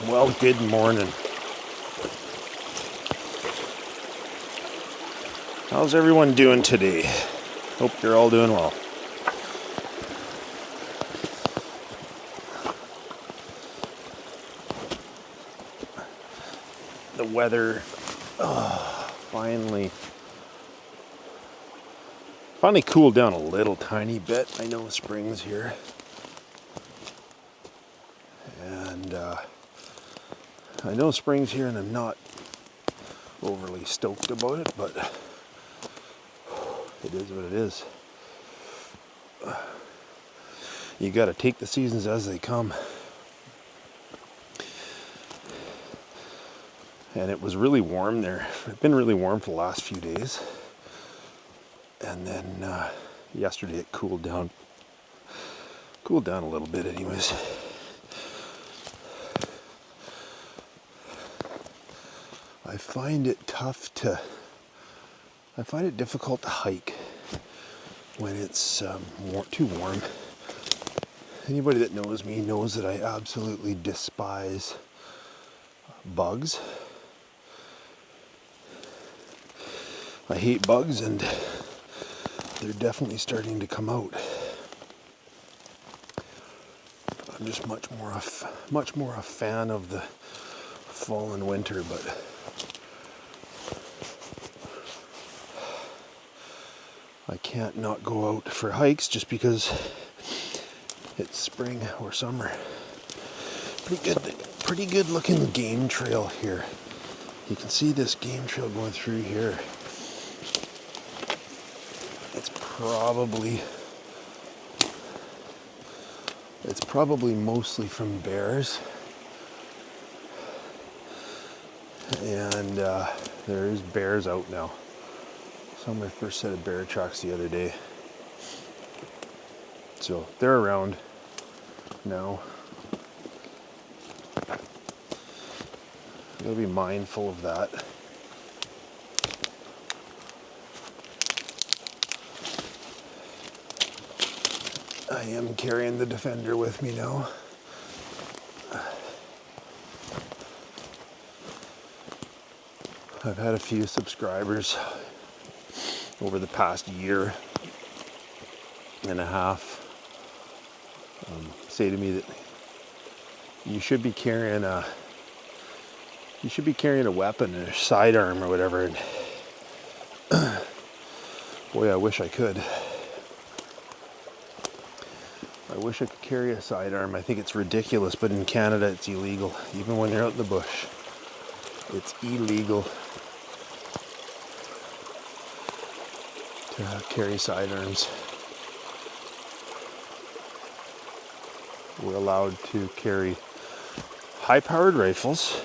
Well, good morning. How's everyone doing today? Hope you're all doing well. The weather finally cooled down a little tiny bit. I know spring's here. And I know spring's here and I'm not overly stoked about it, but it is what it is. You gotta take the seasons as they come. And it was really warm there. It's been really warm for the last few days. And then yesterday it cooled down a little bit anyways. I find it difficult to hike when it's too warm. Anybody that knows me knows that I absolutely despise bugs. I hate bugs, and they're definitely starting to come out. I'm just much more a fan of the fall and winter, but I can't not go out for hikes just because it's spring or summer. Pretty good looking game trail here. You can see this game trail going through here. It's probably mostly from bears. And there's bears out now. Saw my first set of bear tracks the other day. So they're around now. Gotta be mindful of that. I am carrying the Defender with me now. I've had a few subscribers over the past year and a half say to me that you should be carrying a weapon, a sidearm or whatever. And boy, I wish I could. I wish I could carry a sidearm. I think it's ridiculous, but in Canada it's illegal. Even when you're out in the bush, it's illegal to carry sidearms. We're allowed to carry high-powered rifles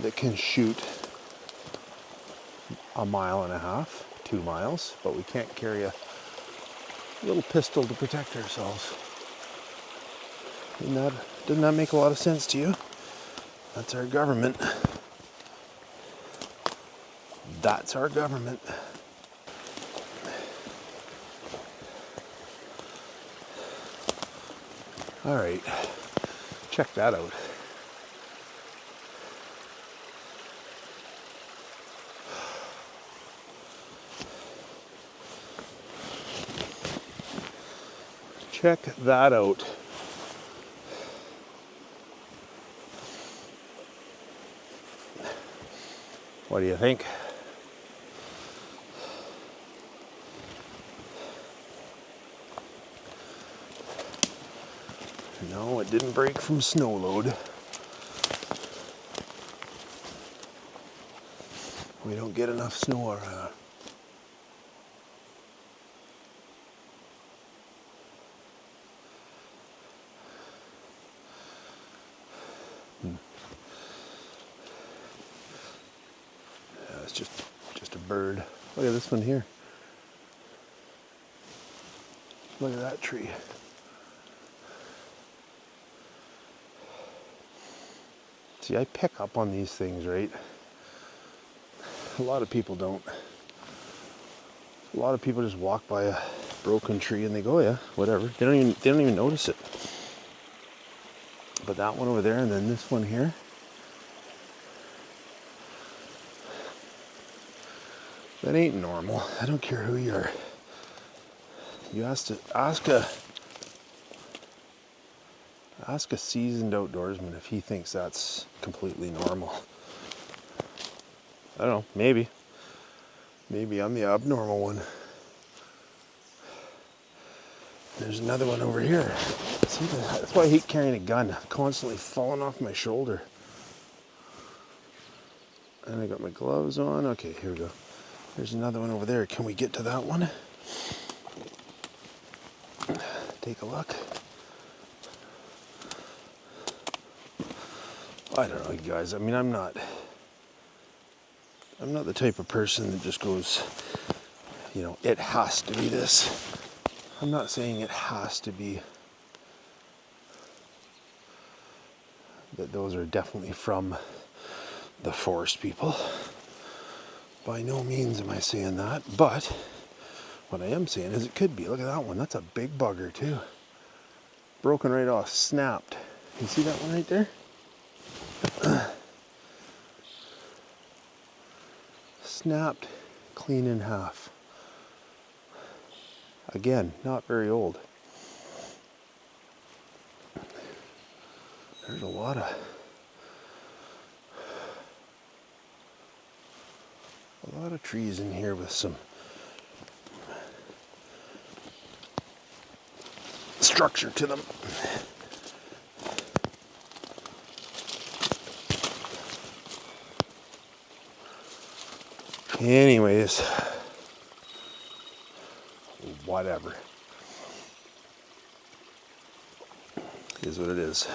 that can shoot 1.5 miles, 2 miles, but we can't carry a little pistol to protect ourselves. Doesn't that make a lot of sense to you? That's our government. That's our government. All right, check that out. Check that out. What do you think? No, it didn't break from snow load. We don't get enough snow around. just a bird. Look at this one here. Look at that tree. See, I pick up on these things, right? A lot of people don't. A lot of people just walk by a broken tree and they go, yeah, whatever. They don't even notice it. But that one over there, and then this one here. That ain't normal. I don't care who you are. You ask a seasoned outdoorsman if he thinks that's completely normal. I don't know, maybe. Maybe I'm the abnormal one. There's another one over here. See, that's why I hate carrying a gun. I'm constantly falling off my shoulder. And I got my gloves on. Okay, here we go. There's another one over there. Can we get to that one? Take a look. I don't know, you guys. I mean, I'm not the type of person that just goes, you know, it has to be this. I'm not saying it has to be. That those are definitely from the forest people. By no means am I saying that, but what I am saying is it could be. Look at that one. That's a big bugger too. Broken right off, snapped. You see that one right there? Snapped clean in half. Again, not very old. There's a lot of trees in here with some structure to them. Anyways, whatever. It is what it is.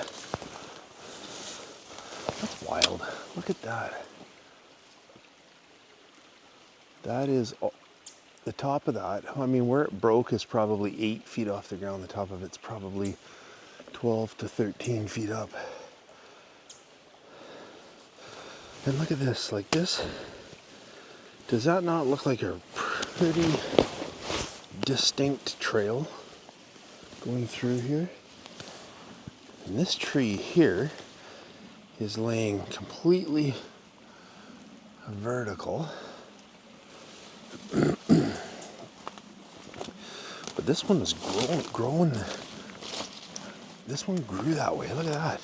That's wild. Look at that. That is the top of that. I mean, where it broke is probably 8 feet off the ground. The top of it's probably 12 to 13 feet up. And look at this, like this. Does that not look like a pretty distinct trail going through here? And this tree here is laying completely vertical. But this one is growing. This one grew that way. Look at that.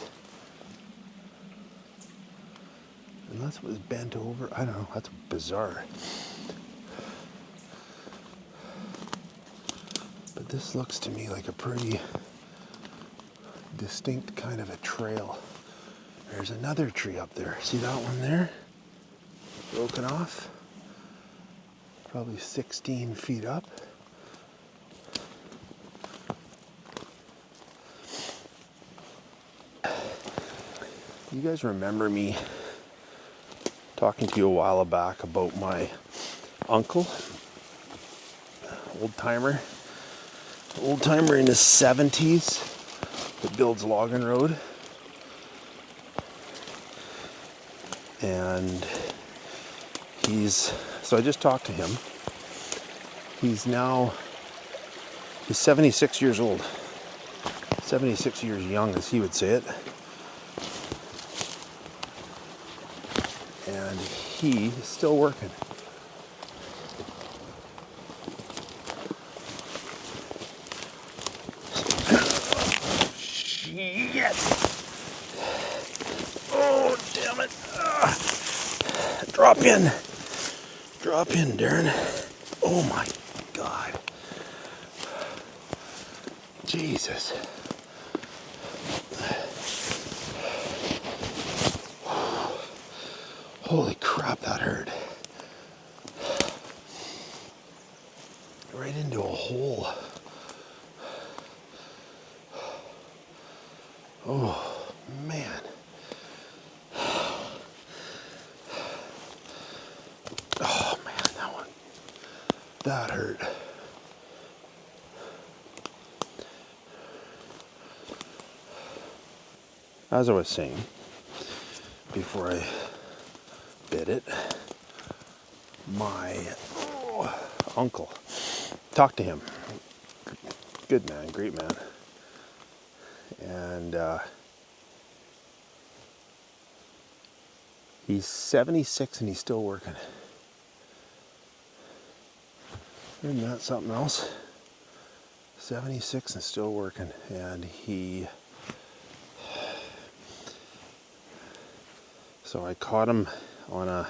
Unless it was bent over. I don't know. That's bizarre. But this looks to me like a pretty distinct kind of a trail. There's another tree up there. See that one there? Broken off. Probably 16 feet up. You guys remember me talking to you a while back about my uncle, old timer in his 70s that builds Logan Road. And so I just talked to him. He's 76 years old. 76 years young, as he would say it. And he is still working. Shit! Oh, damn it! Drop in, Darren. Oh my God! Jesus! Holy crap, that hurt. Right into a hole. Oh, man. That hurt. As I was saying, before I bit it, my uncle, talked to him. Good man, great man. And he's 76 and he's still working. Isn't that something else? 76 and still working. And so I caught him on a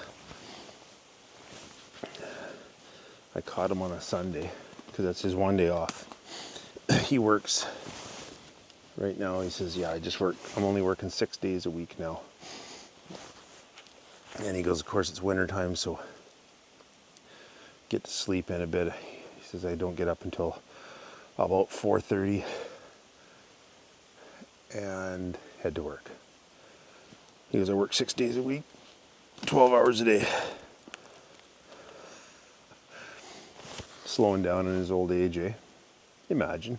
Sunday, because that's his one day off. He works right now. He says, yeah, I'm only working 6 days a week now. And he goes, of course it's winter time, so get to sleep in a bit. He says, I don't get up until about 4:30 and head to work. He goes, I work 6 days a week, 12 hours a day. Slowing down in his old age, eh? Imagine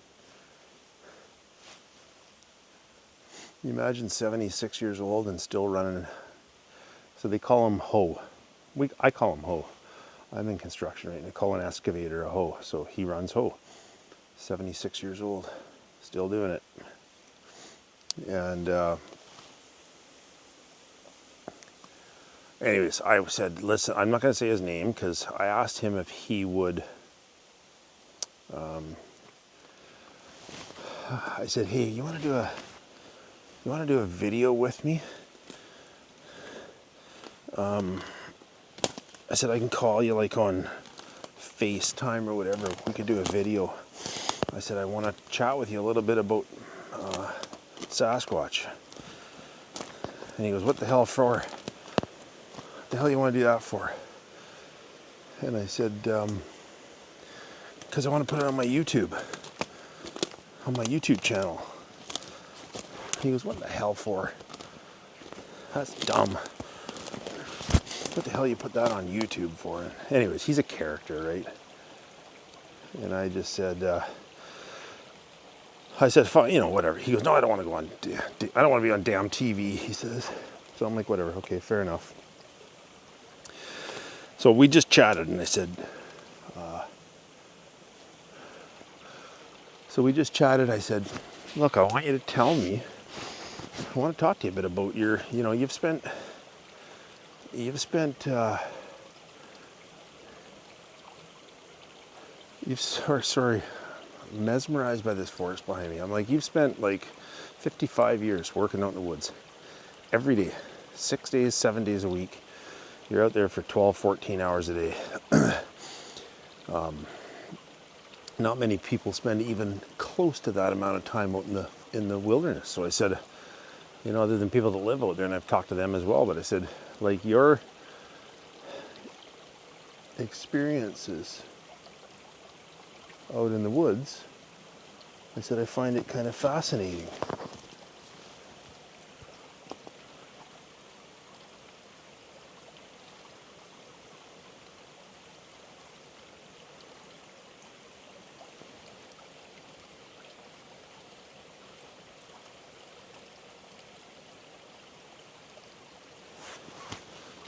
76 years old and still running. So they call him hoe. I call him hoe. I'm in construction, right? And they call an excavator a hoe. So he runs hoe. 76 years old, still doing it. And anyways, I said, listen, I'm not going to say his name, because I asked him if he would. I said, hey, you want to do a video with me? I said, I can call you like on FaceTime or whatever. We could do a video. I said, I want to chat with you a little bit about Sasquatch. And he goes, what the hell for? What the hell you want to do that for? And I said, because I want to put it on my YouTube channel. He goes, what the hell for? That's dumb. What the hell you put that on YouTube for? Anyways, he's a character, right? And I just said, fine, whatever. He goes, no, I don't want to go on, I don't want to be on damn TV, he says. So I'm like, whatever, okay, fair enough. So we just chatted, and I said, I said, look, I want you to tell me, I want to talk to you a bit about your, you've mesmerized by this forest behind me. I'm like, you've spent like 55 years working out in the woods every day, 6 days, 7 days a week. You're out there for 12, 14 hours a day. Not many people spend even close to that amount of time out in the wilderness. So I said, other than people that live out there, and I've talked to them as well, but I said, like, your experiences out in the woods, I said, I find it kind of fascinating.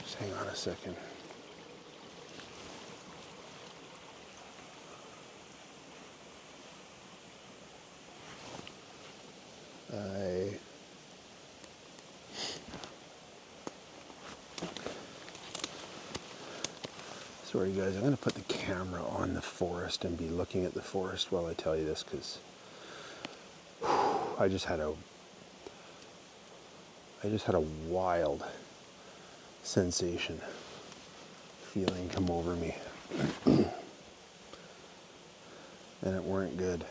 Just hang on a second. Sorry guys, I'm going to put the camera on the forest and be looking at the forest while I tell you this, because I just had a wild sensation, feeling come over me, and it weren't good.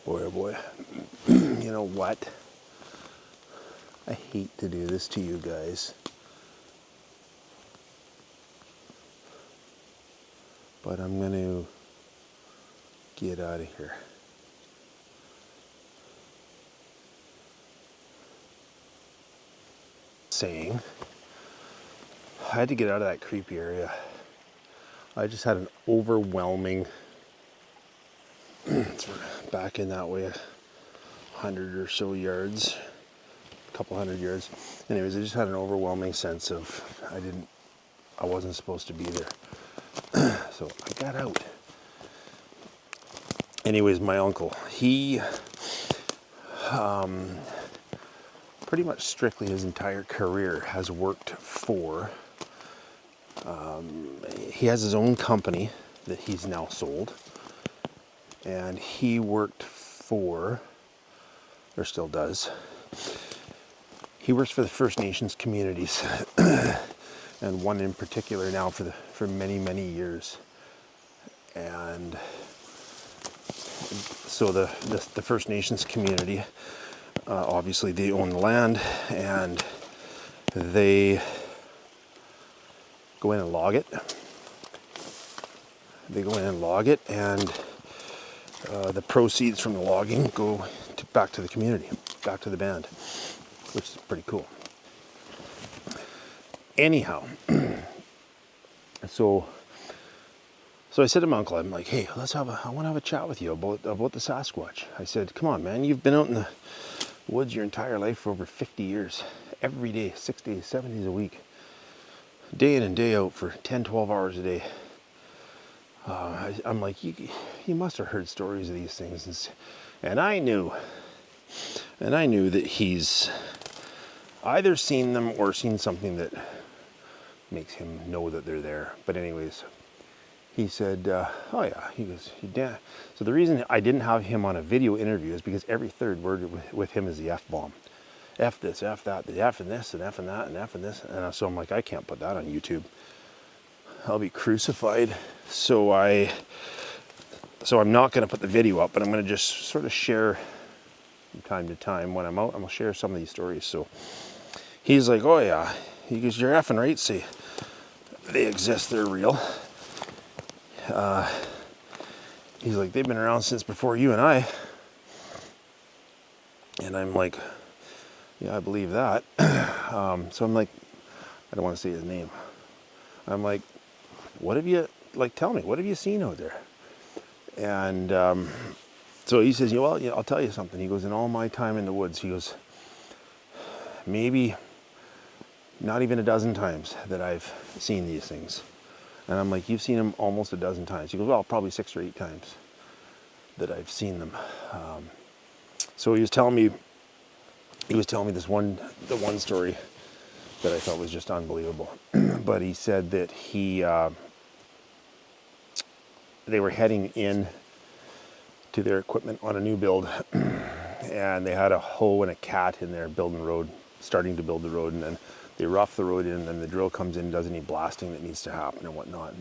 Boy, oh boy. You know what? I hate to do this to you guys, but I'm going to get out of here. Saying, I had to get out of that creepy area. I just had an overwhelming, back in that way, 100 or so yards, a couple hundred yards. Anyways, I just had an overwhelming sense of I wasn't supposed to be there. So I got out. Anyways, my uncle, he pretty much strictly his entire career has worked for, he has his own company that he's now sold, and he worked for, or still does, he works for the First Nations communities, and one in particular now for many, many years. And so the First Nations community, obviously they own the land, and they go in and log it. And the proceeds from the logging go back to the community, back to the band, which is pretty cool. Anyhow, so I said to my uncle, I'm like, hey, I want to have a chat with you about the Sasquatch. I said, come on, man, you've been out in the woods your entire life for over 50 years, every day, 6 days, 7 days a week, day in and day out for 10, 12 hours a day. I'm like, you must have heard stories of these things. And I knew that he's either seen them or seen something that makes him know that they're there. But anyways, he said, oh yeah, he goes, yeah. So the reason I didn't have him on a video interview is because every third word with him is the F-bomb. F this, F that, the F and this, and F and that, and F and this. And so I'm like, I can't put that on YouTube. I'll be crucified. So I'm not going to put the video up, but I'm going to just sort of share from time to time when I'm out. I'm going to share some of these stories. So he's like, oh yeah. He goes, you're effing right. See, they exist. They're real. He's like, they've been around since before you and I. And I'm like, yeah, I believe that. So I'm like, I don't want to say his name. I'm like, what have you, like, tell me, what have you seen out there? And so he says, well, I'll tell you something. He goes, in all my time in the woods, he goes, maybe not even a dozen times that I've seen these things. And I'm like, you've seen them almost a dozen times. He goes, well, probably 6 or 8 times that I've seen them. So he was telling me the one story that I thought was just unbelievable. But he said that they were heading in to their equipment on a new build, and they had a hoe and a cat in there starting to build the road, and then they rough the road in, and then the drill comes in and does any blasting that needs to happen and whatnot.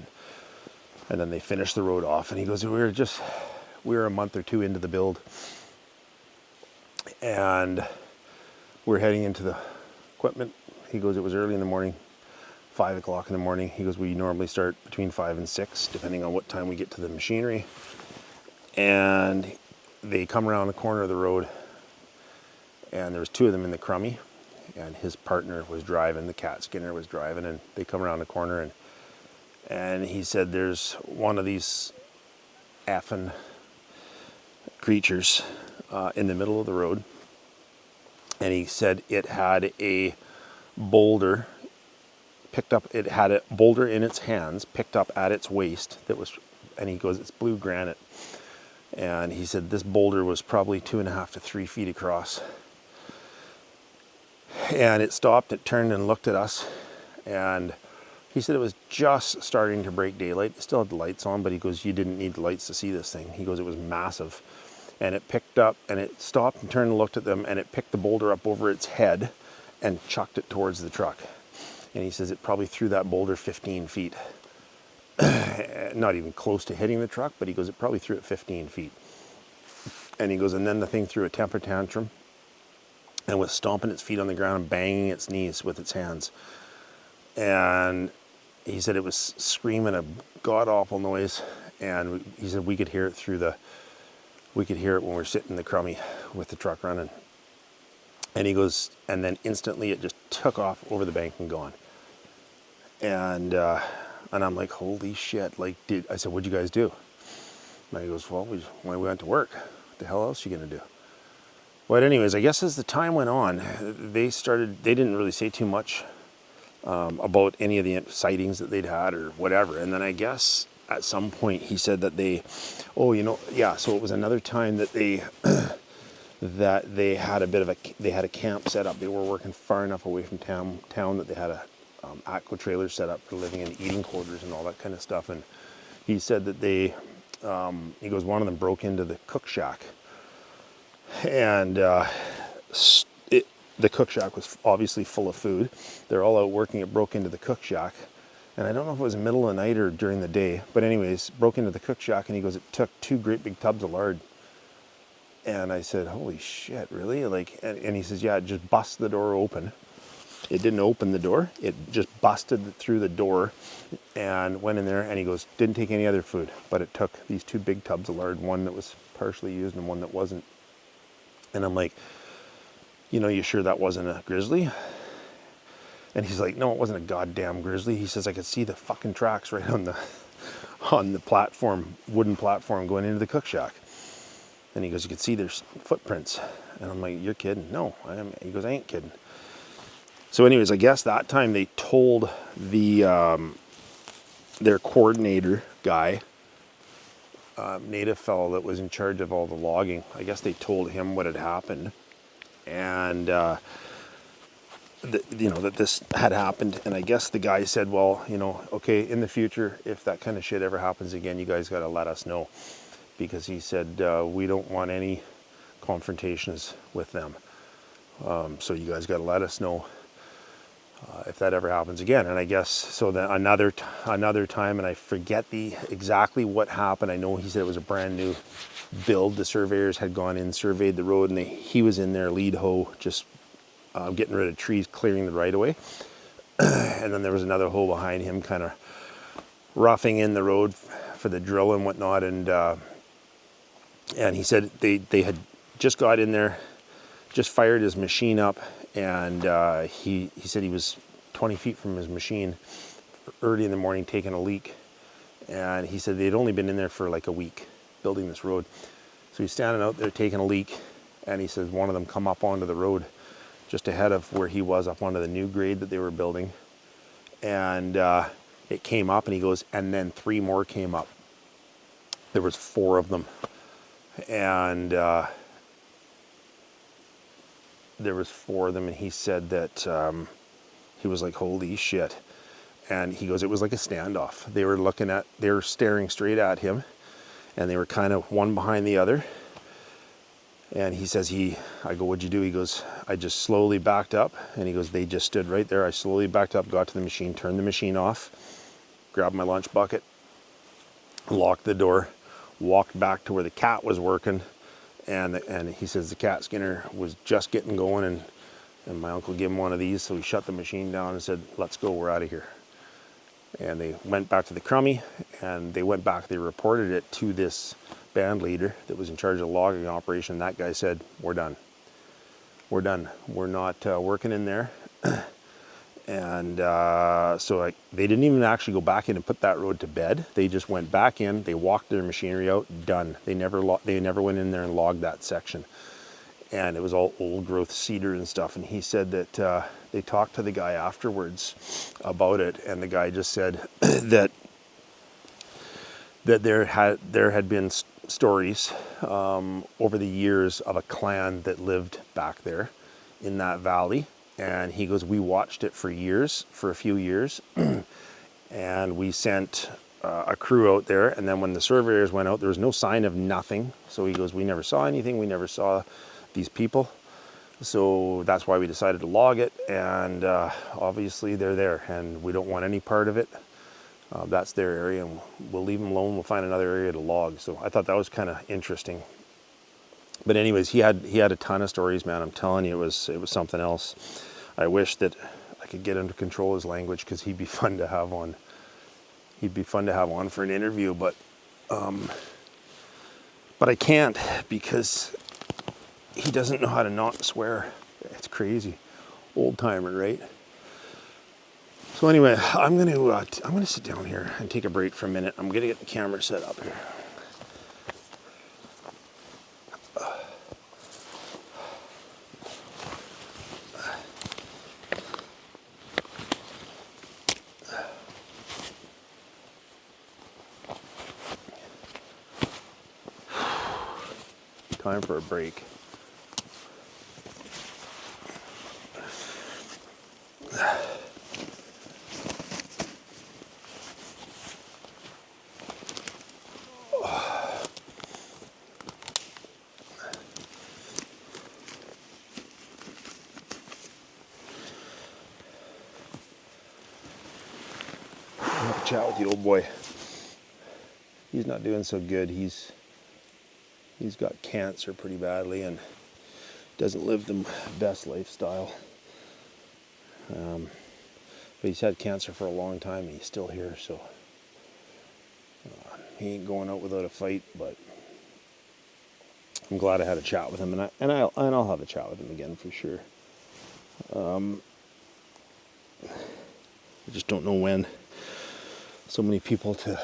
And then they finish the road off. And he goes, we were a month or 2 into the build, and we're heading into the equipment. He goes, it was early in the morning, 5 o'clock in the morning. He goes, we normally start between 5 and 6, depending on what time we get to the machinery. And they come around the corner of the road, and there was 2 of them in the crummy, and his partner was driving, the cat Skinner was driving, and they come around the corner, and he said there's one of these effing creatures in the middle of the road, and he said it had a boulder in its hands, picked up at its waist, and he goes, it's blue granite. And he said this boulder was probably 2.5 to 3 feet across. And it stopped, it turned and looked at us. And he said it was just starting to break daylight. It still had the lights on, but he goes, you didn't need the lights to see this thing. He goes, it was massive. And it picked up, and it stopped and turned and looked at them, and it picked the boulder up over its head and chucked it towards the truck. And he says it probably threw that boulder 15 feet. Not even close to hitting the truck, but he goes, it probably threw it 15 feet. And he goes, and then the thing threw a temper tantrum. and was stomping its feet on the ground and banging its knees with its hands. And he said it was screaming a god-awful noise, and he said we could hear it when we were sitting in the crummy with the truck running. And he goes, and then instantly it just took off over the bank and gone. And I'm like, holy shit! Like, I said, what'd you guys do? And he goes, well, we went to work. What the hell else are you gonna do? But anyways, I guess as the time went on, they didn't really say too much about any of the sightings that they'd had or whatever. And then I guess at some point he said that so it was another time that they had a camp set up. They were working far enough away from town that they had a aqua trailer set up for living in eating quarters and all that kind of stuff. And he said that he goes, one of them broke into the cook shack, and the cook shack was obviously full of food. They're all out working. It broke into the cook shack, and I don't know if it was the middle of the night or during the day, but anyways, broke into the cook shack, and he goes, it took 2 great big tubs of lard. And I said, holy shit, really? Like, and he says, yeah, it just busted the door open. It didn't open the door. It just busted through the door and went in there. And he goes, didn't take any other food, but it took these 2 big tubs of lard, one that was partially used and one that wasn't. And I'm like, you sure that wasn't a grizzly? And he's like, no, it wasn't a goddamn grizzly. He says, I could see the fucking tracks right on the platform, wooden platform going into the cook shack. And he goes, you could see there's footprints. And I'm like, you're kidding? No, I am. He goes, I ain't kidding. So anyways, I guess that time they told their coordinator guy, native fellow that was in charge of all the logging, I guess they told him what had happened. And, that this had happened. And I guess the guy said, well, okay, in the future, if that kind of shit ever happens again, you guys got to let us know. Because he said, we don't want any confrontations with them. So you guys got to let us know if that ever happens again. And I guess, so then another time, and I forget exactly what happened. I know he said it was a brand new build. The surveyors had gone in, surveyed the road, and he was in there, lead hoe, just getting rid of trees, clearing the right of way. And then there was another hoe behind him, kind of roughing in the road for the drill and whatnot. And he said they had just got in there, just fired his machine up, and he said he was 20 feet from his machine early in the morning taking a leak. And he said they'd only been in there for like a week building this road. So he's standing out there taking a leak, and he says one of them come up onto the road just ahead of where he was, up onto the new grade that they were building. And it came up, and he goes, and then 3 more came up. There was 4 of them. And there was 4 of them, and he said that he was like, holy shit. And he goes, it was like a standoff. They were staring straight at him, and they were kind of one behind the other. And he says, I go, what'd you do? He goes, I just slowly backed up. And he goes, they just stood right there. I slowly backed up, got to the machine, turned the machine off, grabbed my lunch bucket, locked the door, walked back to where the cat was working. And he says the cat skinner was just getting going, and my uncle gave him one of these. So he shut the machine down and said, let's go, we're out of here. And they went back to the crummy, and they reported it to this band leader that was in charge of the logging operation. That guy said, we're done. We're done. We're not working in there. And so they didn't even actually go back in and put that road to bed. They just went back in, they walked their machinery out, done. They never went in there and logged that section. And it was all old growth cedar and stuff. And he said that they talked to the guy afterwards about it, and the guy just said that there had been stories over the years of a clan that lived back there in that valley. And he goes, we watched it for a few years, and we sent a crew out there. And then when the surveyors went out, there was no sign of nothing. So he goes, we never saw anything. We never saw these people. So that's why we decided to log it. And obviously they're there, and we don't want any part of it. That's their area, and we'll leave them alone. We'll find another area to log. So I thought that was kind of interesting. But anyways, he had a ton of stories, man. I'm telling you, it was something else. I wish that I could get him to control his language, because he'd be fun to have on. He'd be fun to have on for an interview, but I can't, because he doesn't know how to not swear. It's crazy. Old timer, right? So anyway, I'm gonna sit down here and take a break for a minute. I'm gonna get the camera set up here. Time for a break. Chat with the old boy. He's not doing so good. He's got cancer pretty badly and doesn't live the best lifestyle. But he's had cancer for a long time, and he's still here, so he ain't going out without a fight. But I'm glad I had a chat with him, and I'll have a chat with him again for sure. I just don't know when. So many people to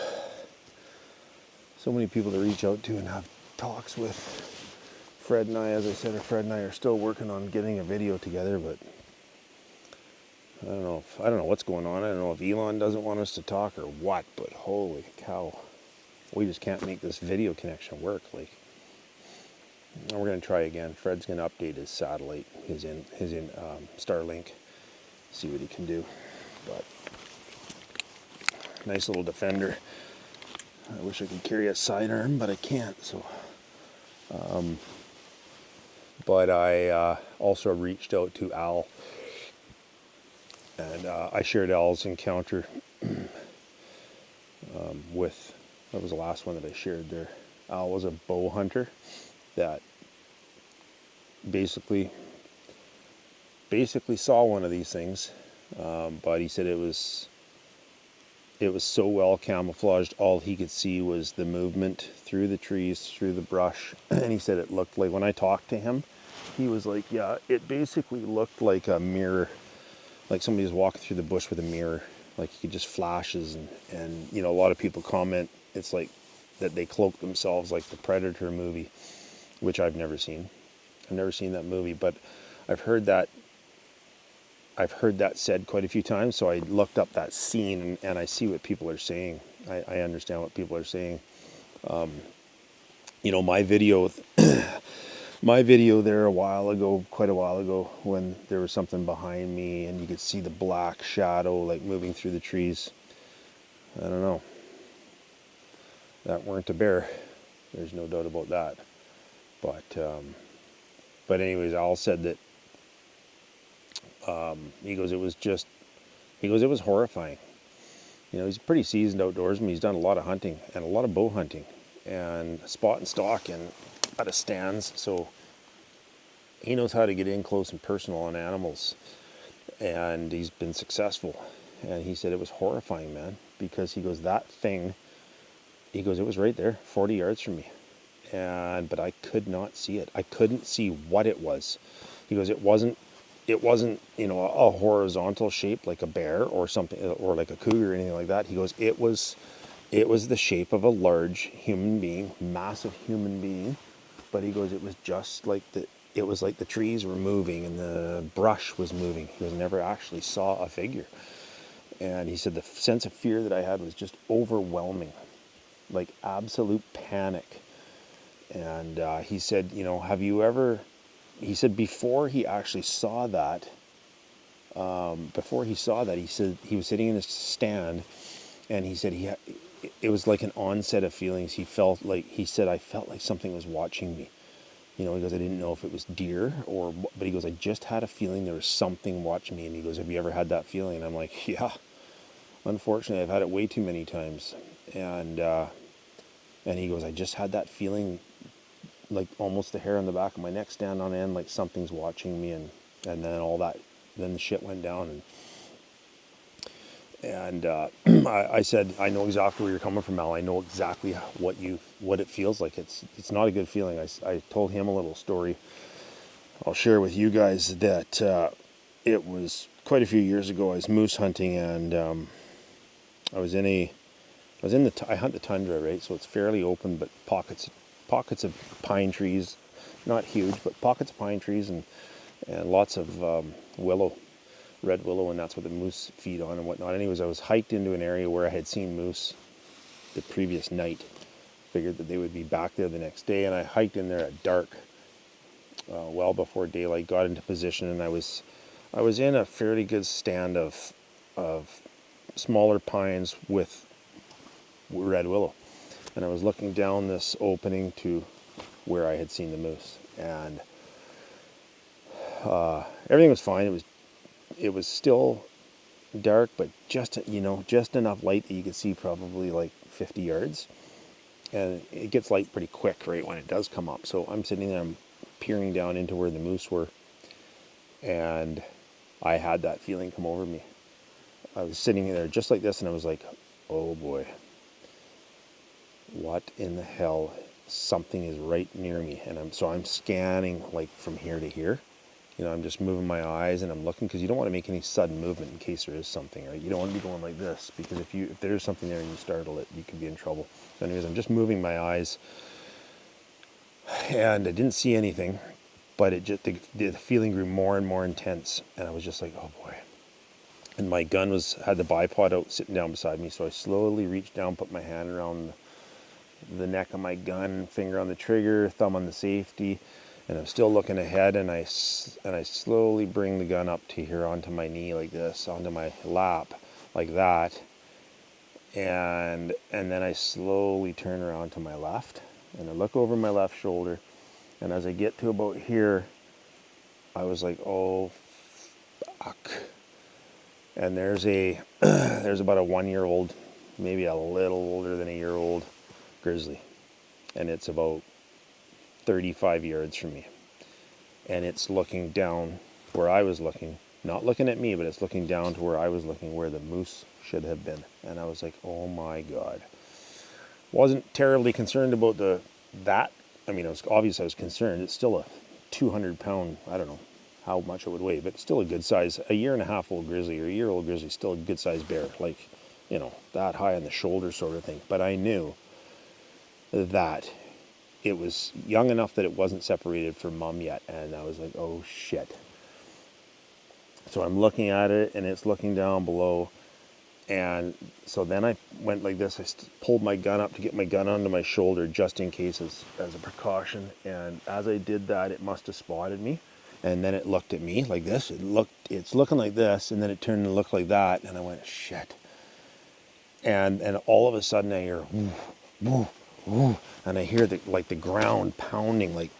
reach out to and have talks with. Fred and I, as I said, Fred and I are still working on getting a video together, but I don't know what's going on. I don't know if Elon doesn't want us to talk or what, but holy cow, we just can't make this video connection work. Like, we're gonna try again. Fred's gonna update his satellite, his in Starlink, see what he can do. But nice little Defender. I wish I could carry a sidearm, but I can't. So, but I also reached out to Al, and I shared Al's encounter with, that was the last one that I shared there. Al was a bow hunter that basically saw one of these things, but he said it was so well camouflaged, all he could see was the movement through the trees, through the brush. And he said it looked like, when I talked to him, he was like, yeah, it basically looked like a mirror, like somebody was walking through the bush with a mirror, like he just flashes. And you know, a lot of people comment, it's like that they cloak themselves like the Predator movie, which I've never seen. I've never seen that movie, but I've heard that said quite a few times, so I looked up that scene, and I see what people are saying. I understand what people are saying. You know, my video there quite a while ago, when there was something behind me and you could see the black shadow like moving through the trees. I don't know. That weren't a bear. There's no doubt about that. But anyways, Al said that he goes, it was horrifying. You know, he's a pretty seasoned outdoorsman. He's done a lot of hunting and a lot of bow hunting and spot and stalk and out of stands. So he knows how to get in close and personal on animals, and he's been successful. And he said it was horrifying, man, because he goes, that thing, he goes, it was right there, 40 yards from me. But I could not see it. I couldn't see what it was. He goes, it wasn't, you know, a horizontal shape like a bear or something, or like a cougar or anything like that. He goes, it was the shape of a large human being, massive human being. But he goes, it was just like the trees were moving and the brush was moving. He goes, never actually saw a figure. And he said the sense of fear that I had was just overwhelming, like absolute panic. And he said, you know, he said before he actually saw that, he said he was sitting in a stand, and he said it was like an onset of feelings. I felt like something was watching me. You know, he goes, I didn't know if it was deer but he goes, I just had a feeling there was something watching me. And he goes, have you ever had that feeling? And I'm like, yeah, unfortunately, I've had it way too many times. And he goes, I just had that feeling like almost the hair on the back of my neck stand on end, like something's watching me, and then all that, then the shit went down, and I said, I know exactly where you're coming from, Al. I know exactly what it feels like. It's not a good feeling. I told him a little story. I'll share with you guys that it was quite a few years ago. I was moose hunting, and I hunt the tundra, right? So it's fairly open, but pockets of pine trees, not huge, but pockets of pine trees, and lots of willow, red willow, and that's what the moose feed on and whatnot. Anyways, I was hiked into an area where I had seen moose the previous night. Figured that they would be back there the next day, and I hiked in there at dark, well before daylight. Got into position, and I was in a fairly good stand of smaller pines with red willow, and I was looking down this opening to where I had seen the moose, and everything was fine. It was still dark, but just enough light that you could see probably like 50 yards, and it gets light pretty quick right when it does come up. So I'm sitting there, I'm peering down into where the moose were, and I had that feeling come over me. I was sitting there just like this, and I was like, oh boy, what in the hell? Something is right near me. And I'm scanning like from here to here. I'm just moving my eyes and I'm looking, because you don't want to make any sudden movement in case there is something, right? You don't want to be going like this, because if there's something there and you startle it, you could be in trouble. So anyways, I'm just moving my eyes, and I didn't see anything, but the feeling grew more and more intense, and I was just like, oh boy. And my gun had the bipod out sitting down beside me, so I slowly reached down, put my hand around the neck of my gun, finger on the trigger, thumb on the safety, and I'm still looking ahead, and I slowly bring the gun up to here onto my knee like this, onto my lap like that, and then I slowly turn around to my left, and I look over my left shoulder, and as I get to about here, I was like, oh fuck. And there's about a 1-year-old, maybe a little older than a year old grizzly, and it's about 35 yards from me, and it's looking down where I was looking, not looking at me, but it's looking down to where I was looking, where the moose should have been. And I was like, oh my god. Wasn't terribly concerned about that. I mean, it was obvious I was concerned. It's still a 200-pound, I don't know how much it would weigh, but still a good size, a year-and-a-half-old grizzly, or a year-old grizzly, still a good size bear, like, that high on the shoulder sort of thing. But I knew that it was young enough that it wasn't separated from mom yet, and I was like, oh shit. So I'm looking at it, and it's looking down below, and so then I went like this. I pulled my gun up to get my gun onto my shoulder, just in case, as a precaution, and as I did that, it must have spotted me, and then it looked at me like this. It's looking like this, and then it turned and looked like that, and I went, shit. And all of a sudden I hear, woo, woo, woo, and I hear the ground pounding like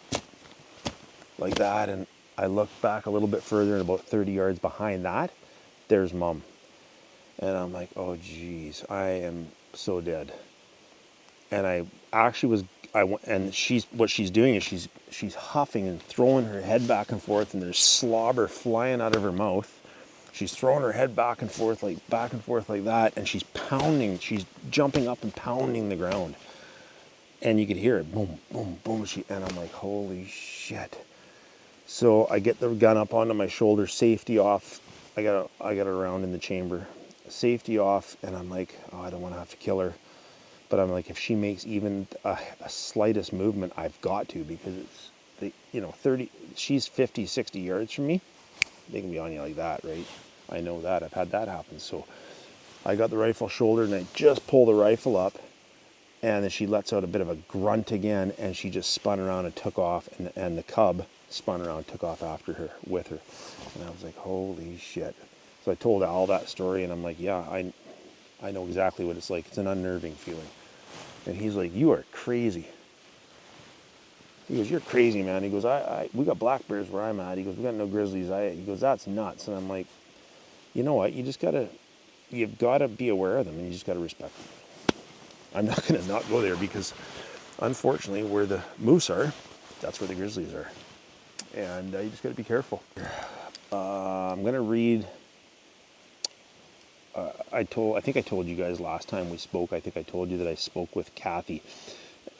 that, and I look back a little bit further, and about 30 yards behind that, there's mom. And I'm like, oh geez, I am so dead. And I actually and what she's doing is she's huffing and throwing her head back and forth, and there's slobber flying out of her mouth. She's throwing her head back and forth like that, and she's jumping up and pounding the ground. And you could hear it, boom, boom, boom. And I'm like, holy shit. So I get the gun up onto my shoulder, safety off. I got a round in the chamber, safety off, and I'm like, oh, I don't want to have to kill her. But I'm like, if she makes even a slightest movement, I've got to, because it's, she's 50, 60 yards from me. They can be on you like that, right? I know that. I've had that happen. So I got the rifle shouldered, and I just pull the rifle up, and then she lets out a bit of a grunt again, and she just spun around and took off, and the cub spun around and took off after her, with her. And I was like, holy shit. So I told Al that story, and I'm like, yeah, I know exactly what it's like. It's an unnerving feeling. And he's like, you are crazy. He goes, you're crazy, man. He goes, we got black bears where I'm at. He goes, we got no grizzlies. He goes, that's nuts. And I'm like, you know what? You've got to be aware of them, and you just got to respect them. I'm not going to not go there, because unfortunately where the moose are, that's where the grizzlies are. And you just got to be careful. I'm going to read. I think I told you guys last time we spoke. I think I told you that I spoke with Cathy,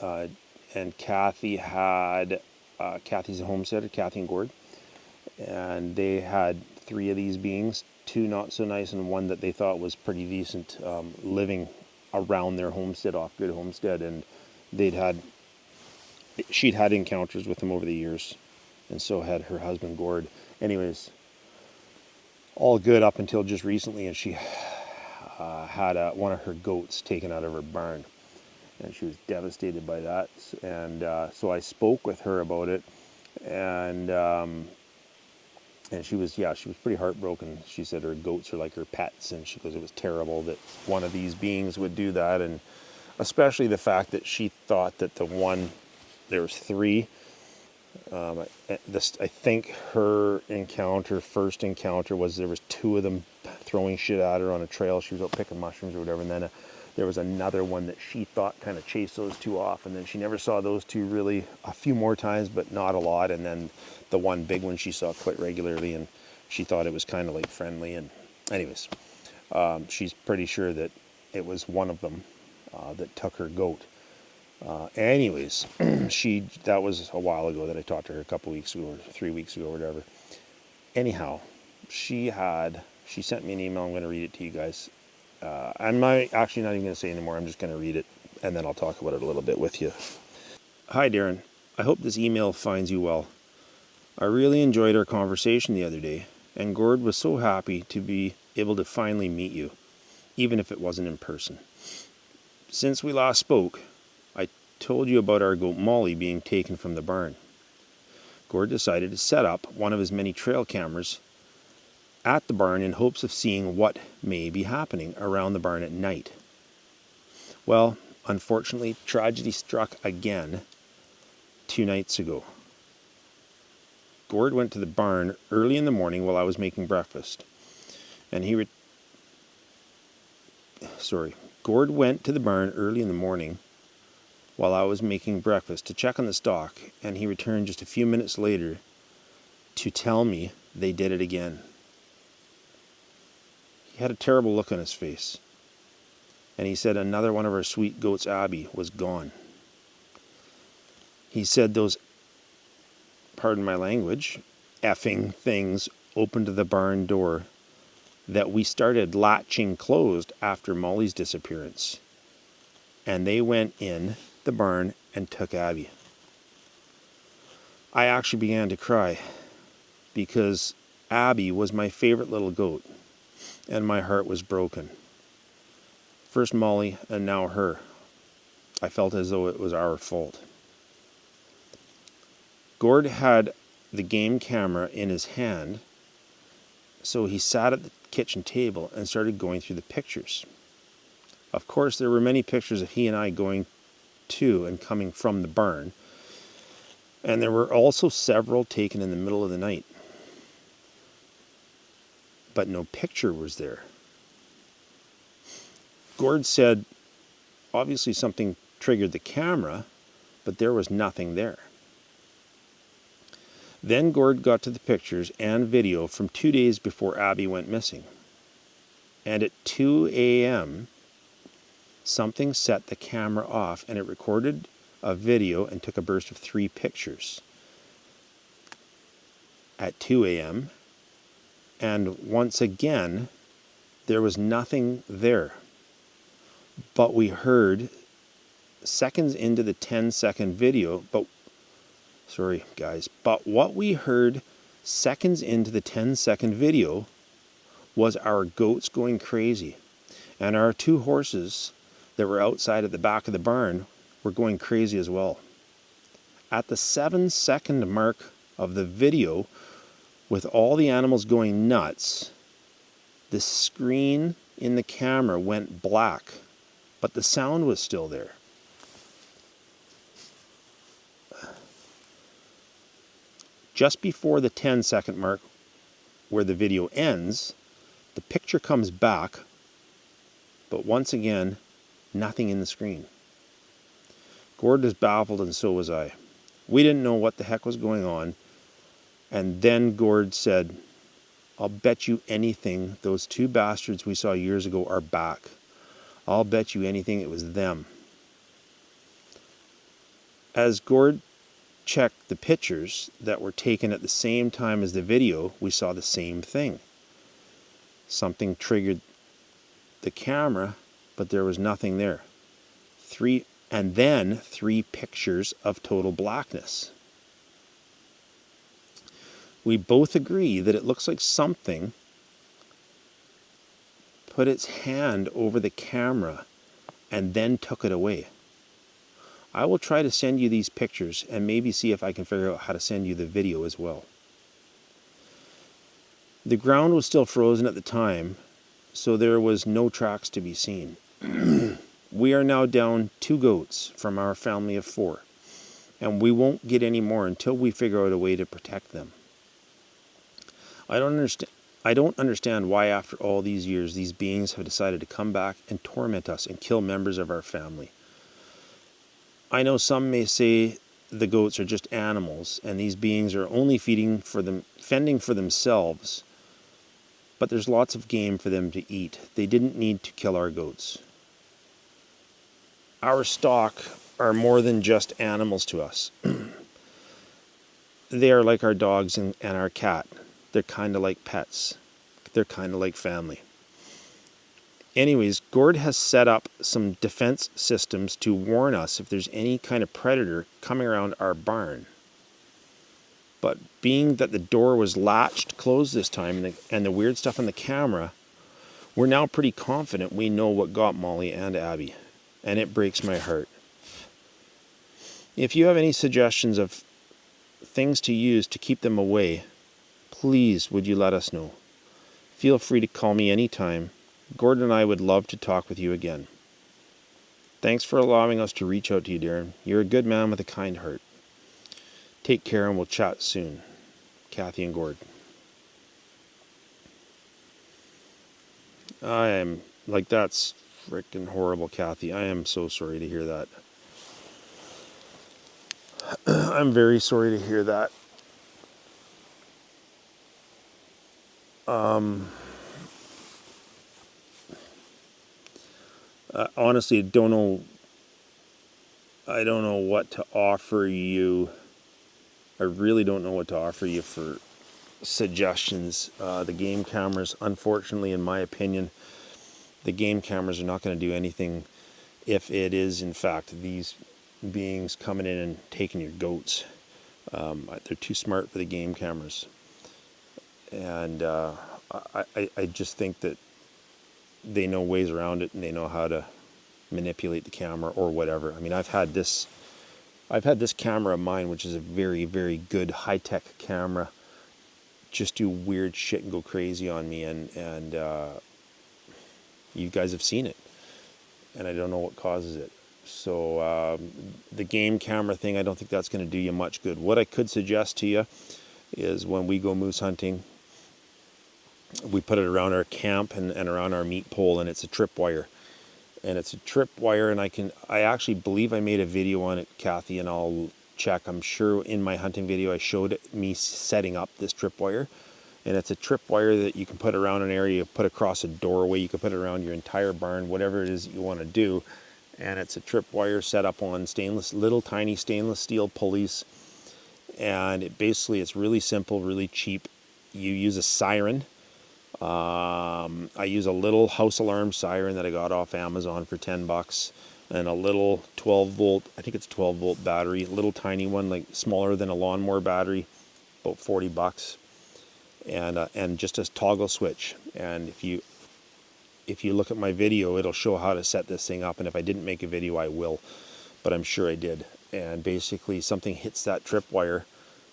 and Cathy had Cathy's a homesteader, Cathy and Gord, and they had 3 of these beings, 2 not so nice, and 1 that they thought was pretty decent, living around their homestead, off-grid homestead, and she'd had encounters with them over the years, and so had her husband Gord. Anyways, all good up until just recently, and she had one of her goats taken out of her barn, and she was devastated by that. And so I spoke with her about it, and she was pretty heartbroken. She said her goats are like her pets, and she goes, it was terrible that one of these beings would do that, and especially the fact that she thought that there was 3. I think her first encounter was there was 2 of them throwing shit at her on a trail. She was out picking mushrooms or whatever, and then there was another one that she thought kind of chased those 2 off, and then she never saw those 2 really, a few more times, but not a lot. And then the one big one she saw quite regularly, and she thought it was kind of like friendly. And anyways, she's pretty sure that it was one of them that took her goat. Anyways, that was a while ago that I talked to her, a couple weeks ago or 3 weeks ago or whatever. Anyhow, she sent me an email. I'm going to read it to you guys. I'm actually not even going to say anymore. I'm just going to read it, and then I'll talk about it a little bit with you. Hi, Darren. I hope this email finds you well. I really enjoyed our conversation the other day, and Gord was so happy to be able to finally meet you, even if it wasn't in person. Since we last spoke, I told you about our goat Molly being taken from the barn. Gord decided to set up one of his many trail cameras at the barn in hopes of seeing what may be happening around the barn at night. Well, unfortunately, tragedy struck again 2 nights ago. Gord went to the barn early in the morning while I was making breakfast, and Gord went to the barn early in the morning while I was making breakfast to check on the stock, and he returned just a few minutes later to tell me they did it again. He had a terrible look on his face, and he said another one of our sweet goats, Abby, was gone. He said those, pardon my language, effing things opened the barn door that we started latching closed after Molly's disappearance, and they went in the barn and took Abby. I actually began to cry because Abby was my favorite little goat, and my heart was broken. First Molly and now her. I felt as though it was our fault. Gord had the game camera in his hand, so he sat at the kitchen table and started going through the pictures. Of course, there were many pictures of he and I going to and coming from the barn, and there were also several taken in the middle of the night. But no picture was there. Gord said, obviously something triggered the camera, but there was nothing there. Then Gord got to the pictures and video from 2 days before Abby went missing. And at 2 a.m., something set the camera off, and it recorded a video and took a burst of 3 pictures at 2 a.m. And once again, there was nothing there. But we heard seconds into the 10-second video, but what we heard seconds into the 10-second video was our goats going crazy. And our 2 horses that were outside at the back of the barn were going crazy as well. At the 7-second mark of the video, with all the animals going nuts, the screen in the camera went black, but the sound was still there. Just before the 10-second mark, where the video ends, the picture comes back, but once again, nothing in the screen. Gord was baffled, and so was I. We didn't know what the heck was going on. And then Gord said, I'll bet you anything those two bastards we saw years ago are back. I'll bet you anything it was them. As Gord checked the pictures that were taken at the same time as the video, we saw the same thing. Something triggered the camera, but there was nothing there. Three pictures of total blackness. We both agree that it looks like something put its hand over the camera and then took it away. I will try to send you these pictures and maybe see if I can figure out how to send you the video as well. The ground was still frozen at the time, so there was no tracks to be seen. We are now down 2 goats from our family of 4, and we won't get any more until we figure out a way to protect them. I don't understand why after all these years these beings have decided to come back and torment us and kill members of our family. I know some may say the goats are just animals and these beings are only fending for themselves, but there's lots of game for them to eat. They didn't need to kill our goats. Our stock are more than just animals to us. They are like our dogs and our cat. They're kind of like pets. They're kind of like family. Anyways, Gord has set up some defense systems to warn us if there's any kind of predator coming around our barn. But being that the door was latched closed this time and the weird stuff on the camera, we're now pretty confident we know what got Molly and Abby. And it breaks my heart. If you have any suggestions of things to use to keep them away, please would you let us know. Feel free to call me anytime. Gordon and I would love to talk with you again. Thanks for allowing us to reach out to you, Darren. You're a good man with a kind heart. Take care and we'll chat soon. Cathy and Gord. That's freaking horrible, Cathy. I am so sorry to hear that. I'm very sorry to hear that. Honestly, I don't know what to offer you. I really don't know what to offer you for suggestions. The game cameras, unfortunately, in my opinion, the game cameras are not going to do anything if it is, in fact, these beings coming in and taking your goats. They're too smart for the game cameras. And I just think that they know ways around it and they know how to manipulate the camera or whatever. I mean, I've had this camera of mine, which is a very, very good high-tech camera, just do weird shit and go crazy on me, and you guys have seen it, and I don't know what causes it. So the game camera thing, I don't think that's going to do you much good. What I could suggest to you is when we go moose hunting, we put it around our camp and around our meat pole, and it's a tripwire. And it's a tripwire, and I actually believe I made a video on it, Cathy, and I'll check. I'm sure in my hunting video I showed me setting up this tripwire. And it's a tripwire that you can put around an area, you put across a doorway, you can put it around your entire barn, whatever it is that you want to do. And it's a tripwire set up on little tiny stainless steel pulleys. And it's really simple, really cheap. You use a siren. I use a little house alarm siren that I got off Amazon for $10, and a little 12 volt, I think it's 12 volt battery, a little tiny one, like smaller than a lawnmower battery, about $40, and just a toggle switch. And if you look at my video, it'll show how to set this thing up. And if I didn't make a video, I will, but I'm sure I did. And basically something hits that tripwire,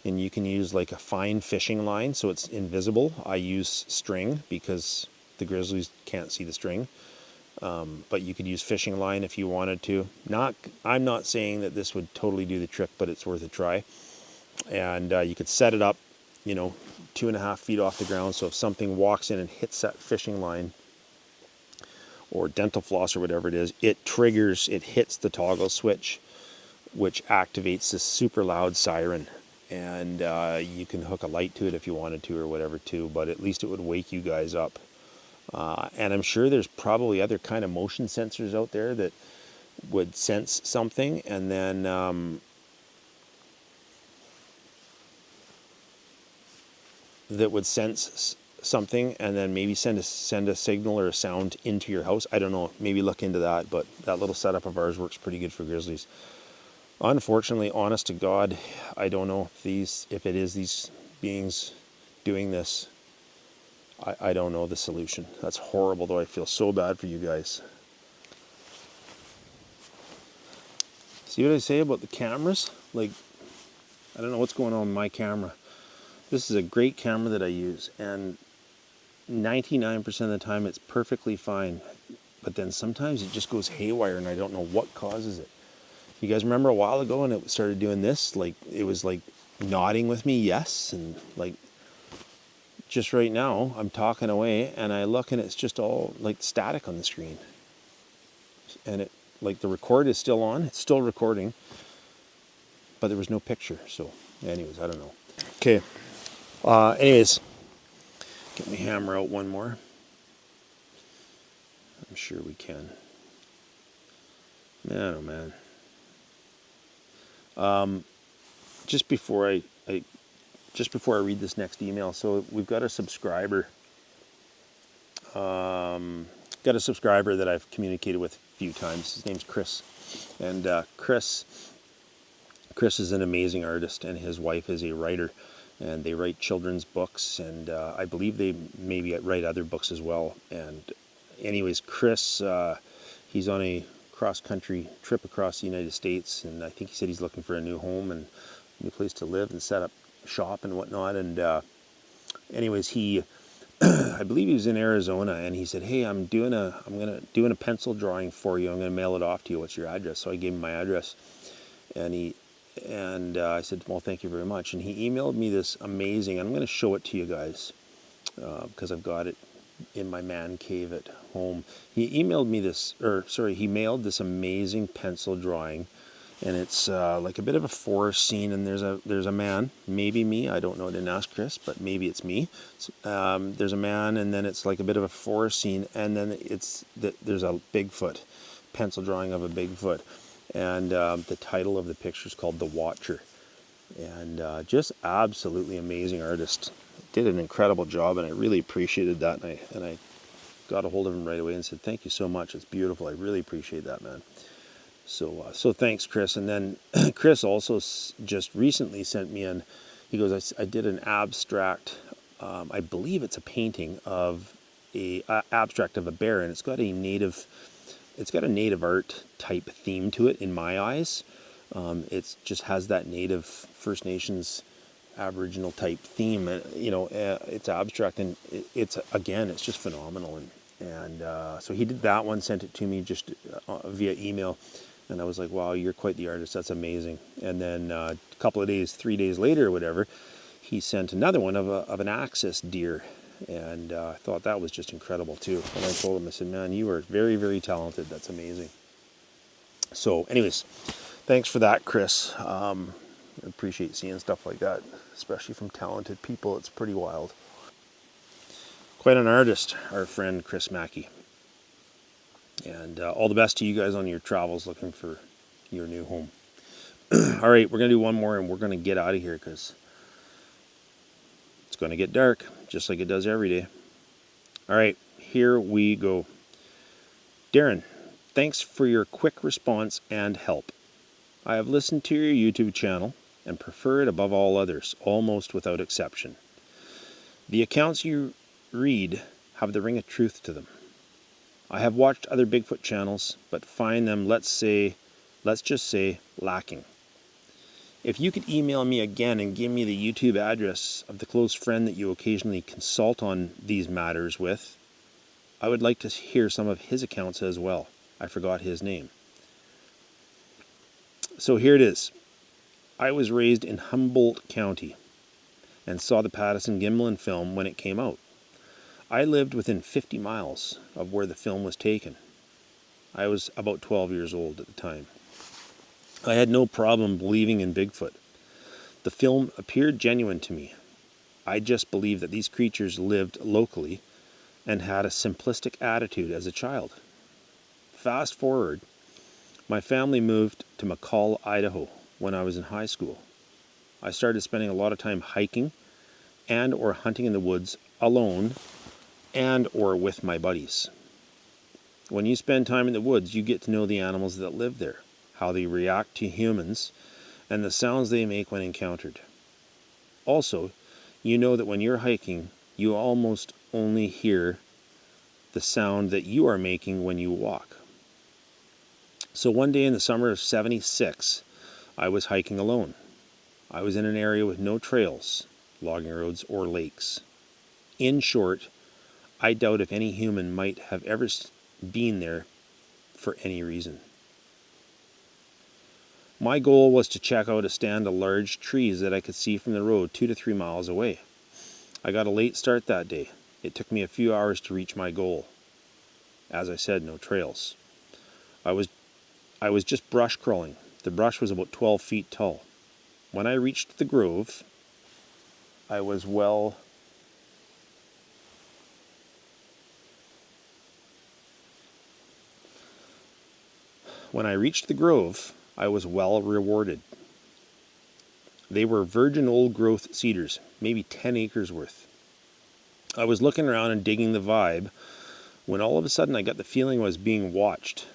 and you can use like a fine fishing line so it's invisible. I use string because the grizzlies can't see the string. But you could use fishing line if you wanted to. I'm not saying that this would totally do the trick, but it's worth a try. And you could set it up, 2.5 feet off the ground. So if something walks in and hits that fishing line or dental floss or whatever it is, it hits the toggle switch. which activates this super loud siren. And you can hook a light to it if you wanted to or whatever too, but at least it would wake you guys up. And I'm sure there's probably other kind of motion sensors out there that would sense something, and then something, and then maybe send a signal or a sound into your house. I don't know. Maybe look into that. But that little setup of ours works pretty good for grizzlies. Unfortunately, honest to God, I don't know if it is these beings doing this. I don't know the solution. That's horrible, though. I feel so bad for you guys. See what I say about the cameras? Like, I don't know what's going on with my camera. This is a great camera that I use, and 99% of the time it's perfectly fine. But then sometimes it just goes haywire, and I don't know what causes it. You guys remember a while ago when it started doing this? Like, it was like nodding with me, yes, and like just right now I'm talking away and I look and it's just all like static on the screen. And it, like, the record is still on, it's still recording, but there was no picture. So anyways, I don't know. Okay. Anyways, get my hammer out one more. I'm sure we can. Man, oh man. Just before I read this next email, so we've got a subscriber. Got a subscriber that I've communicated with a few times. His name's Chris, and Chris is an amazing artist, and his wife is a writer, and they write children's books, and I believe they maybe write other books as well. And anyways, Chris, he's on a cross-country trip across the United States, and I think he said he's looking for a new home and a new place to live and set up shop and whatnot. And anyways, he I believe he was in Arizona, and he said, "Hey, I'm gonna doing a pencil drawing for you. I'm gonna mail it off to you. What's your address?" So I gave him my address, and I said, "Well, thank you very much." And he emailed me this amazing. I'm gonna show it to you guys because I've got it in my man cave at home. He mailed this amazing pencil drawing, and it's like a bit of a forest scene, and there's a man, maybe me, I don't know, I didn't ask Chris, but maybe it's me. There's a man, and then it's like a bit of a forest scene, and then there's a Bigfoot, pencil drawing of a Bigfoot, and the title of the picture is called The Watcher, and just absolutely amazing artist. Did an incredible job, and I really appreciated that, and I got a hold of him right away and said, "Thank you so much, it's beautiful, I really appreciate that, man." So thanks, Chris. And then Chris also just recently sent me he goes, I did an abstract, I believe it's a painting of a abstract of a bear, and it's got a native art type theme to it in my eyes. It just has that native First Nations Aboriginal type theme, and it's abstract, and it's just phenomenal. And so he did that one, sent it to me just via email. And I was like, wow, you're quite the artist. That's amazing. And then a couple of days, 3 days later or whatever, he sent another one of an axis deer. And I thought that was just incredible too. And I told him, I said, man, you are very, very talented. That's amazing. So anyways, thanks for that, Chris. I appreciate seeing stuff like that, especially from talented people. It's pretty wild. Quite an artist, our friend Chris Mackey. And all the best to you guys on your travels looking for your new home. All right, we're going to do one more, and we're going to get out of here because it's going to get dark, just like it does every day. All right, here we go. Darren, thanks for your quick response and help. I have listened to your YouTube channel and prefer it above all others, almost without exception. The accounts you read have the ring of truth to them. I have watched other Bigfoot channels, but find them, let's just say, lacking. If you could email me again and give me the YouTube address of the close friend that you occasionally consult on these matters with, I would like to hear some of his accounts as well. I forgot his name. So here it is. I was raised in Humboldt County and saw the Patterson-Gimlin film when it came out. I lived within 50 miles of where the film was taken. I was about 12 years old at the time. I had no problem believing in Bigfoot. The film appeared genuine to me. I just believed that these creatures lived locally and had a simplistic attitude as a child. Fast forward, my family moved to McCall, Idaho when I was in high school. I started spending a lot of time hiking and or hunting in the woods alone and or with my buddies. When you spend time in the woods, you get to know the animals that live there, how they react to humans, and the sounds they make when encountered. Also, you know that when you're hiking, you almost only hear the sound that you are making when you walk. So one day in the summer of '76, I was hiking alone. I was in an area with no trails, logging roads, or lakes. In short, I doubt if any human might have ever been there for any reason. My goal was to check out a stand of large trees that I could see from the road 2 to 3 miles away. I got a late start that day. It took me a few hours to reach my goal. As I said, no trails. I was just brush crawling. The brush was about 12 feet tall. When I reached the grove, I was well rewarded. They were virgin old growth cedars, maybe 10 acres worth. I was looking around and digging the vibe when all of a sudden I got the feeling I was being watched.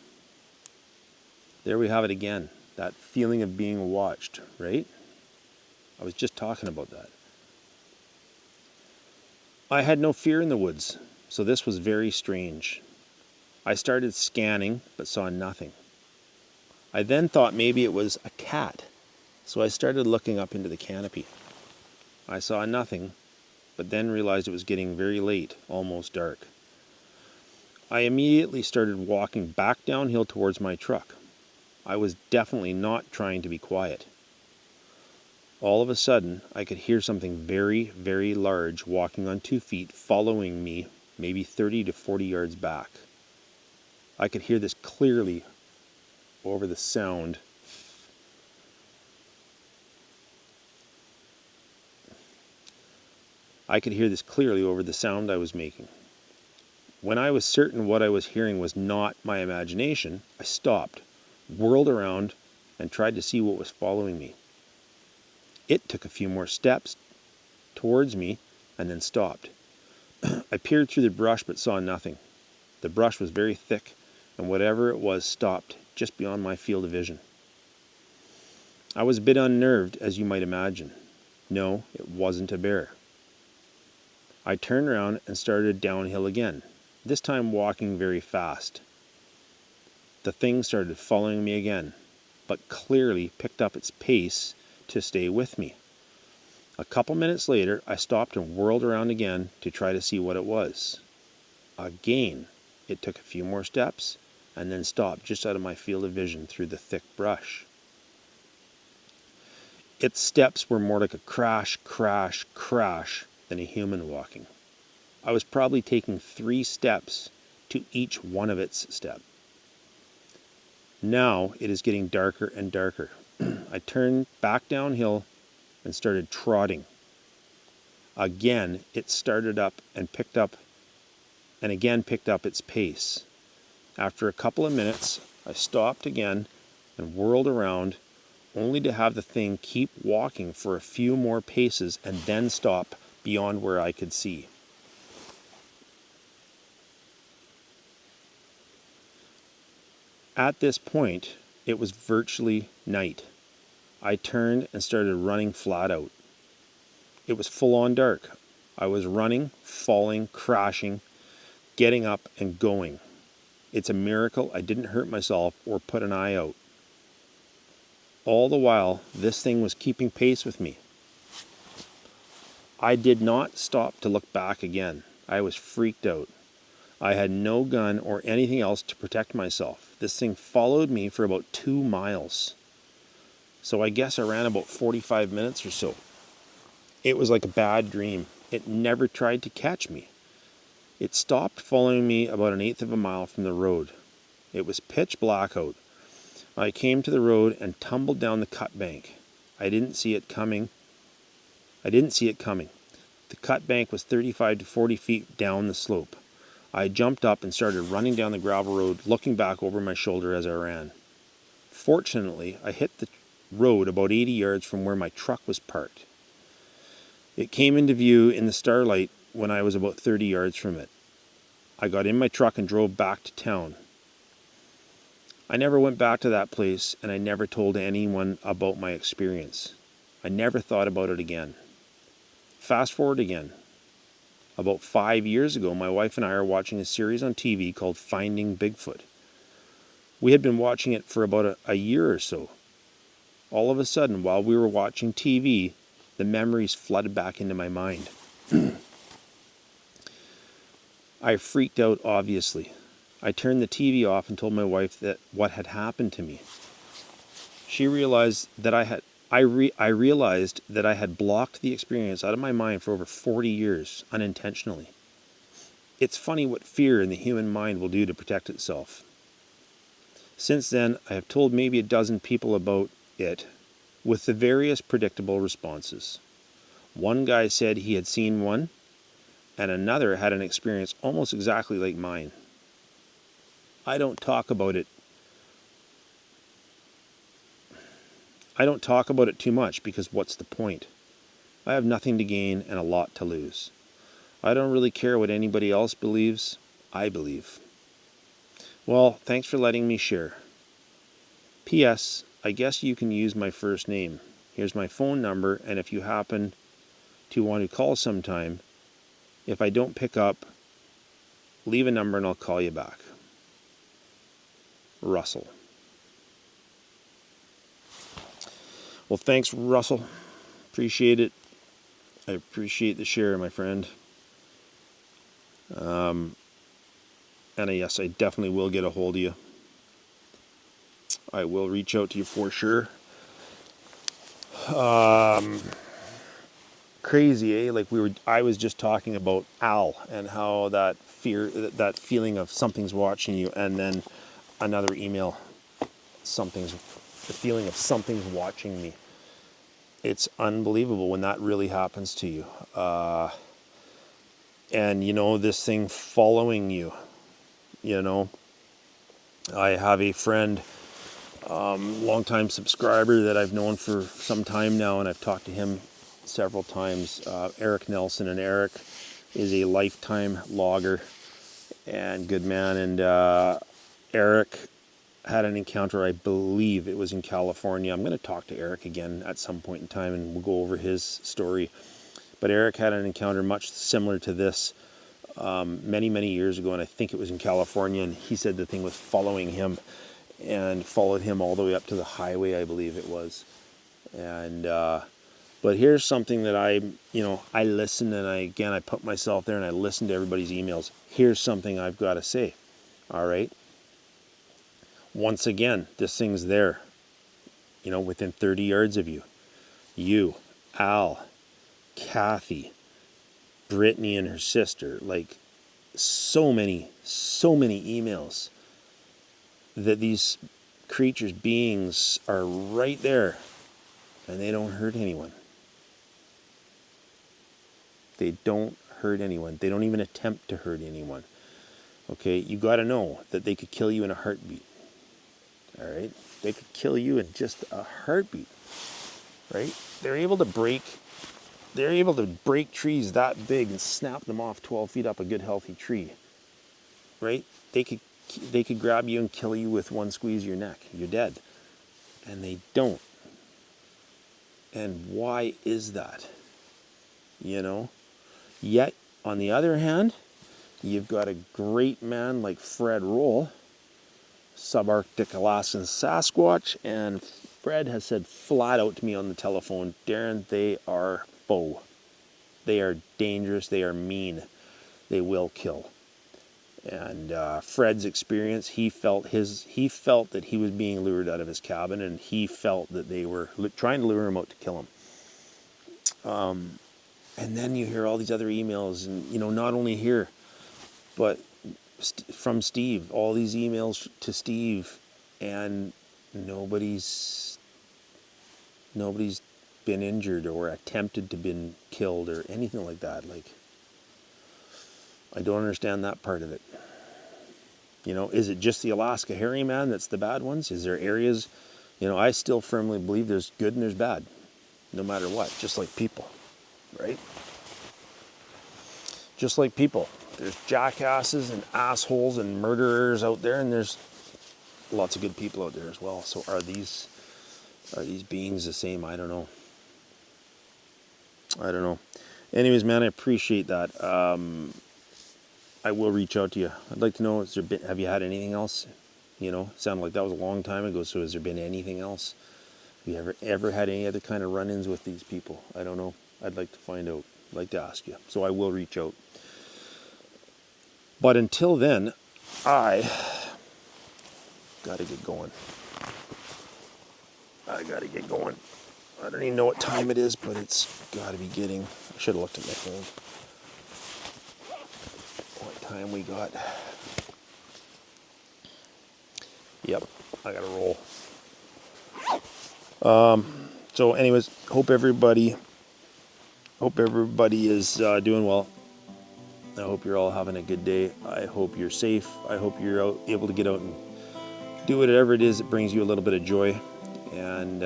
There we have it again, that feeling of being watched, right? I was just talking about that. I had no fear in the woods, so this was very strange. I started scanning, but saw nothing. I then thought maybe it was a cat, so I started looking up into the canopy. I saw nothing, but then realized it was getting very late, almost dark. I immediately started walking back downhill towards my truck. I was definitely not trying to be quiet. All of a sudden, I could hear something very, very large walking on 2 feet, following me maybe 30 to 40 yards back. I could hear this clearly over the sound. I could hear this clearly over the sound I was making. When I was certain what I was hearing was not my imagination, I stopped, whirled around, and tried to see what was following me. It took a few more steps towards me and then stopped. I peered through the brush but saw nothing. The brush was very thick, and whatever it was stopped just beyond my field of vision. I was a bit unnerved, as you might imagine. No, it wasn't a bear. I turned around and started downhill again, this time walking very fast. The thing started following me again, but clearly picked up its pace to stay with me. A couple minutes later, I stopped and whirled around again to try to see what it was. Again, it took a few more steps and then stopped just out of my field of vision through the thick brush. Its steps were more like a crash, crash, crash than a human walking. I was probably taking 3 steps to each one of its steps. Now it is getting darker and darker. I turned back downhill and started trotting. Again, it started up and picked up its pace. After a couple of minutes, I stopped again and whirled around, only to have the thing keep walking for a few more paces and then stop beyond where I could see. At this point, it was virtually night. I turned and started running flat out. It was full on dark. I was running, falling, crashing, getting up and going. It's a miracle I didn't hurt myself or put an eye out. All the while, this thing was keeping pace with me. I did not stop to look back again. I was freaked out. I had no gun or anything else to protect myself. This thing followed me for about 2 miles. So I guess I ran about 45 minutes or so. It was like a bad dream. It never tried to catch me. It stopped following me about 1/8 of a mile from the road. It was pitch black out. I came to the road and tumbled down the cut bank. I didn't see it coming. The cut bank was 35 to 40 feet down the slope. I jumped up and started running down the gravel road, looking back over my shoulder as I ran. Fortunately, I hit the road about 80 yards from where my truck was parked. It came into view in the starlight when I was about 30 yards from it. I got in my truck and drove back to town. I never went back to that place, and I never told anyone about my experience. I never thought about it again. Fast forward again. About 5 years ago, my wife and I are watching a series on TV called Finding Bigfoot. We had been watching it for about a year or so. All of a sudden, while we were watching TV, the memories flooded back into my mind. I freaked out, obviously. I turned the TV off and told my wife that what had happened to me. She realized that I realized that I had blocked the experience out of my mind for over 40 years, unintentionally. It's funny what fear in the human mind will do to protect itself. Since then, I have told maybe a dozen people about it, with the various predictable responses. One guy said he had seen one, and another had an experience almost exactly like mine. I don't talk about it too much because what's the point? I have nothing to gain and a lot to lose. I don't really care what anybody else believes. I believe. Well, thanks for letting me share. P.S. I guess you can use my first name. Here's my phone number, and if you happen to want to call sometime, if I don't pick up, leave a number and I'll call you back. Russell. Well, thanks, Russell. Appreciate it. I appreciate the share, my friend. And yes, I definitely will get a hold of you. I will reach out to you for sure. Crazy, eh? Like I was just talking about Al and how that feeling of something's watching you, and then another email, the feeling of something's watching me. It's unbelievable when that really happens to you. And this thing following you, I have a friend, longtime subscriber that I've known for some time now, and I've talked to him several times, Eric Nelson, and Eric is a lifetime logger and good man, and Eric had an encounter, I believe it was in California. I'm going to talk to Eric again at some point in time and we'll go over his story. But Eric had an encounter much similar to this many, many years ago, and I think it was in California, and he said the thing was following him and followed him all the way up to the highway, I believe it was. And but here's something that I listen, and I put myself there and I listen to everybody's emails. Here's something I've got to say. All right. Once again, this thing's there, within 30 yards of you. You, Al, Cathy, Brittany and her sister, like so many emails that these creatures, beings are right there and they don't hurt anyone. They don't hurt anyone. They don't even attempt to hurt anyone. Okay, you got to know that they could kill you in a heartbeat. All right, they could kill you in just a heartbeat. Right? They're able to break trees that big and snap them off 12 feet up a good healthy tree. Right? They could grab you and kill you with one squeeze of your neck. You're dead. And they don't. And why is that? Yet, on the other hand, you've got a great man like Fred Roll, subarctic Alaskan Sasquatch, and Fred has said flat out to me on the telephone, Darren, they are foe. They are dangerous. They are mean. They will kill. And Fred's experience, he felt that he was being lured out of his cabin, and he felt that they were trying to lure him out to kill him. And then you hear all these other emails, and not only here, but from Steve, all these emails to Steve, and nobody's been injured or attempted to been killed or anything like that. Like, I don't understand that part of it. Is it just the Alaska herring, man, that's the bad ones? Is there areas, I still firmly believe there's good and there's bad, no matter what, just like people, right? Just like people. There's jackasses and assholes and murderers out there, and there's lots of good people out there as well. So are these beings the same? I don't know. Anyways, man, I appreciate that. I will reach out to you. I'd like to know, have you had anything else? Sounded like that was a long time ago, so has there been anything else? Have you ever had any other kind of run-ins with these people? I don't know. I'd like to find out. I'd like to ask you. So I will reach out. But until then, I got to get going. I don't even know what time it is, but it's got to be getting... I should have looked at my phone. What time we got? Yep, I got to roll. So anyways, hope everybody is doing well. I hope you're all having a good day. I hope you're safe. I hope you're able to get out and do whatever it is that brings you a little bit of joy. And,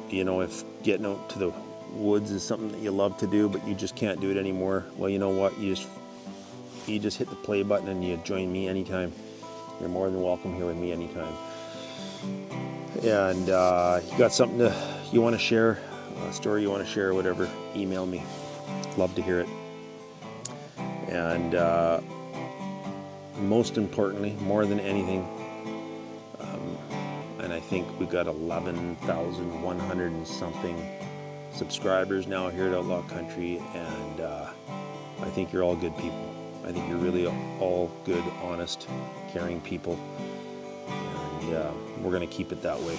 if getting out to the woods is something that you love to do, but you just can't do it anymore, well, you know what? You just hit the play button and you join me anytime. You're more than welcome here with me anytime. And you got something you want to share, a story you want to share, whatever, email me. Love to hear it. And most importantly, more than anything, and I think we've got 11,100 and something subscribers now here at Outlaw Country, and I think you're all good people. I think you're really all good, honest, caring people, and we're going to keep it that way.